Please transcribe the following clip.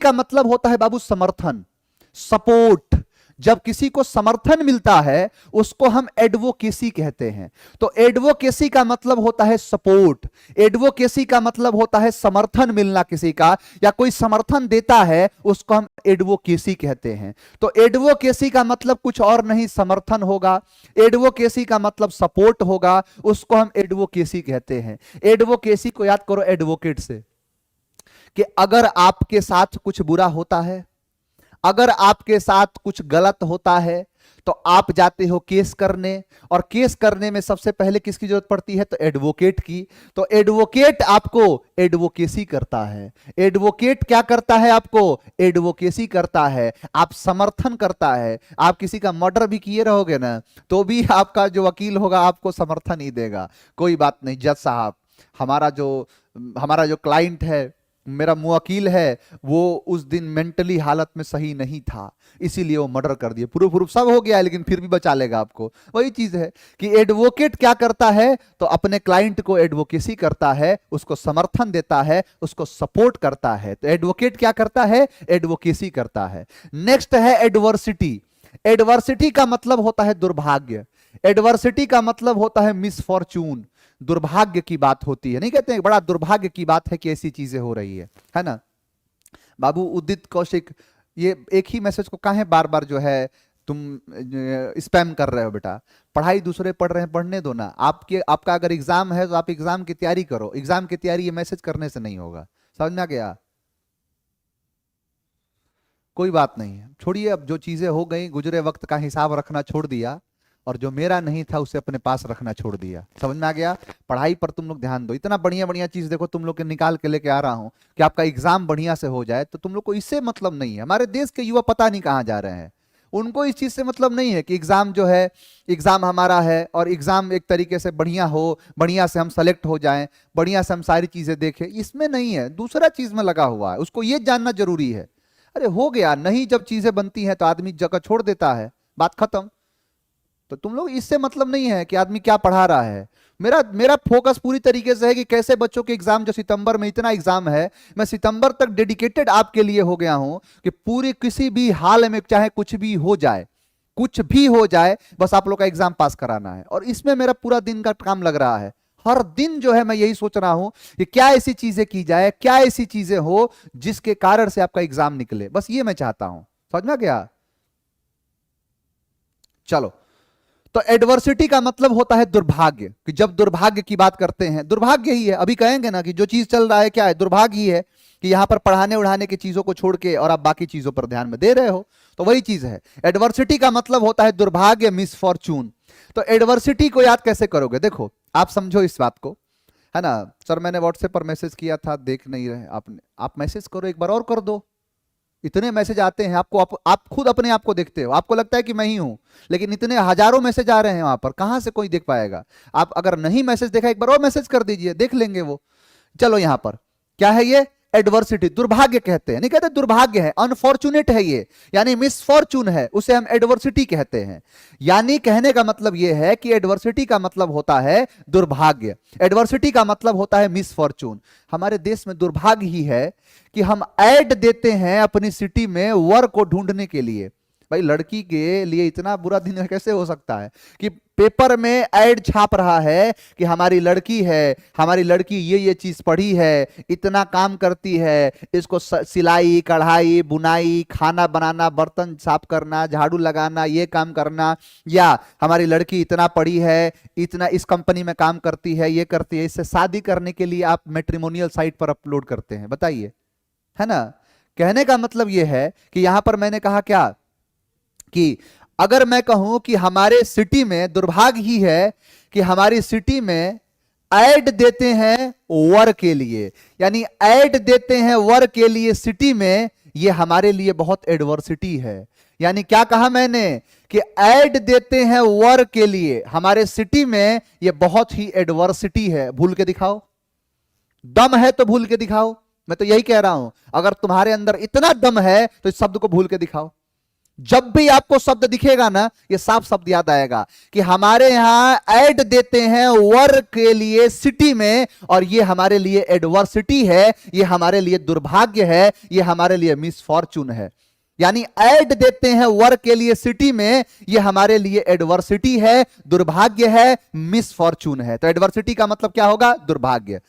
का मतलब होता है बाबू समर्थन, सपोर्ट। जब किसी को समर्थन मिलता है उसको हम एडवोकेसी कहते हैं। तो एडवोकेसी का मतलब होता है सपोर्ट, एडवोकेसी का मतलब होता है समर्थन मिलना किसी का, या कोई समर्थन देता है उसको हम एडवोकेसी कहते हैं। तो एडवोकेसी का मतलब कुछ और नहीं समर्थन होगा, एडवोकेसी का मतलब सपोर्ट होगा, उसको हम एडवोकेसी कहते हैं। एडवोकेसी को याद करो एडवोकेट से, कि अगर आपके साथ कुछ बुरा होता है, अगर आपके साथ कुछ गलत होता है, तो आप जाते हो केस करने, और केस करने में सबसे पहले किसकी जरूरत पड़ती है? तो एडवोकेट की। तो एडवोकेट आपको एडवोकेसी करता है। एडवोकेट क्या करता है? आपको एडवोकेसी करता है, आप समर्थन करता है। आप किसी का मर्डर भी किए रहोगे ना, तो भी आपका जो वकील होगा आपको समर्थन ही देगा। कोई बात नहीं जज साहब, हमारा जो क्लाइंट है, मेरा मुवक्किल है, वो उस दिन मेंटली हालत में सही नहीं था, इसीलिए वो मर्डर कर दिए। प्रूफ सब हो गया है, लेकिन फिर भी बचा लेगा आपको। वही चीज है कि एडवोकेट क्या करता है? तो अपने क्लाइंट को एडवोकेसी करता है, उसको समर्थन देता है, उसको सपोर्ट करता है। तो एडवोकेट क्या करता है? एडवोकेसी करता है। नेक्स्ट है एडवर्सिटी। एडवर्सिटी का मतलब होता है दुर्भाग्य, एडवर्सिटी का मतलब होता है मिसफॉर्चून, दुर्भाग्य की बात होती है। नहीं कहते हैं बड़ा दुर्भाग्य की बात है कि ऐसी चीजें हो रही है ना। बाबू उदित कौशिक, ये एक ही मैसेज को काहे बार बार जो है तुम स्पैम कर रहे हो? बेटा पढ़ाई दूसरे पढ़ रहे हैं, पढ़ने दो ना। आपका अगर एग्जाम है तो आप एग्जाम की तैयारी करो, एग्जाम की तैयारी ये मैसेज करने से नहीं होगा। समझ में आ गया? कोई बात नहीं है, छोड़िए। अब जो चीजें हो गई, गुजरे वक्त का हिसाब रखना छोड़ दिया, और जो मेरा नहीं था उसे अपने पास रखना छोड़ दिया। समझ में आ गया? पढ़ाई पर तुम लोग ध्यान दो। इतना बढ़िया बढ़िया चीज देखो तुम लोग के निकाल के लेके आ रहा हूं कि आपका एग्जाम बढ़िया से हो जाए। तो तुम लोग को इससे मतलब नहीं है। हमारे देश के युवा पता नहीं कहां जा रहे हैं, उनको इस चीज से मतलब नहीं है कि एग्जाम जो है, एग्जाम हमारा है, और एग्जाम एक तरीके से बढ़िया हो, बढ़िया से हम सेलेक्ट हो जाएं, बढ़िया से हम सारी चीजें देखें, इसमें नहीं है। दूसरा चीज में लगा हुआ है, उसको ये जानना जरूरी है। अरे हो गया नहीं, जब चीजें बनती हैं तो आदमी जगह छोड़ देता है, बात खत्म। तो तुम लोग इससे मतलब नहीं है कि आदमी क्या पढ़ा रहा है। मेरा मेरा फोकस पूरी तरीके से है कि कैसे बच्चों के एग्जाम, जो सितंबर में इतना एग्जाम है, मैं सितंबर तक डेडिकेटेड आपके लिए हो गया हूं कि पूरी किसी भी हाल में, चाहे कुछ भी हो जाए, कुछ भी हो जाए, बस आप लोग का एग्जाम पास कराना है। और इसमें मेरा पूरा दिन का काम लग रहा है। हर दिन जो है मैं यही सोच रहा हूं कि क्या ऐसी चीजें की जाए, क्या ऐसी चीजें हो जिसके कारण से आपका एग्जाम निकले, बस ये मैं चाहता हूं। समझ में गया? चलो, तो एडवर्सिटी का मतलब होता है दुर्भाग्य, कि जब दुर्भाग्य की बात करते हैं, दुर्भाग्य ही है। अभी कहेंगे ना कि जो चीज चल रहा है क्या है? दुर्भाग्य ही है कि यहां पर पढ़ाने उढ़ाने की चीजों को छोड़ के और आप बाकी चीजों पर ध्यान में दे रहे हो। तो वही चीज है, एडवर्सिटी का मतलब होता है दुर्भाग्य, मिसफॉर्चून। तो एडवर्सिटी को याद कैसे करोगे? देखो आप समझो इस बात को, है ना। सर मैंने व्हाट्सएप पर मैसेज किया था, देख नहीं रहे आपने, आप मैसेज करो एक बार और कर दो। इतने मैसेज आते हैं आपको, आप खुद अपने आप को देखते हो, आपको लगता है कि मैं ही हूं, लेकिन इतने हजारों मैसेज आ रहे हैं वहां पर, कहां से कोई देख पाएगा? आप अगर नहीं मैसेज देखा, एक बार और मैसेज कर दीजिए, देख लेंगे वो। चलो यहां पर क्या है? ये एडवर्सिटी, दुर्भाग्य कहते हैं। नहीं कहते दुर्भाग्य है, अनफॉर्चुनेट है ये, यानी मिसफॉर्चून है, उसे हम एडवर्सिटी कहते हैं। यानी कहने का मतलब यह है कि एडवर्सिटी का मतलब होता है दुर्भाग्य, एडवर्सिटी का मतलब होता है मिसफॉर्चून। हमारे देश में दुर्भाग्य ही है कि हम ऐड देते हैं अपनी सिटी में वर को ढूंढने के लिए। भाई लड़की के लिए इतना बुरा दिन कैसे हो सकता है कि पेपर में ऐड छाप रहा है कि हमारी लड़की है, हमारी लड़की ये चीज पढ़ी है, इतना काम करती है, इसको सिलाई कढ़ाई बुनाई, खाना बनाना, बर्तन साफ करना, झाड़ू लगाना, ये काम करना, या हमारी लड़की इतना पढ़ी है, इतना इस कंपनी में काम करती है, ये करती है। इससे शादी करने के लिए आप मैट्रिमोनियल साइट पर अपलोड करते हैं, बताइए, है ना। कहने का मतलब यह है कि यहां पर मैंने कहा क्या, कि अगर मैं कहूं कि हमारे सिटी में दुर्भाग्य ही है कि हमारी सिटी में ऐड देते हैं वर के लिए, यानी ऐड देते हैं वर के लिए सिटी में, ये हमारे लिए बहुत एडवर्सिटी है। यानी क्या कहा मैंने कि ऐड देते हैं वर के लिए हमारे सिटी में, ये बहुत ही एडवर्सिटी है। भूल के दिखाओ, दम है तो भूल के दिखाओ। मैं तो यही कह रहा हूं, अगर तुम्हारे अंदर इतना दम है तो इस शब्द को भूल के दिखाओ। जब भी आपको शब्द दिखेगा ना, ये साफ शब्द याद आएगा कि हमारे यहां ऐड देते हैं वर के लिए सिटी में, और ये हमारे लिए एडवर्सिटी है, ये हमारे लिए दुर्भाग्य है, ये हमारे लिए मिसफॉर्चून है। यानी ऐड देते हैं वर के लिए सिटी में, ये हमारे लिए एडवर्सिटी है, दुर्भाग्य है, मिसफॉर्चून है। तो एडवर्सिटी का मतलब क्या होगा? दुर्भाग्य।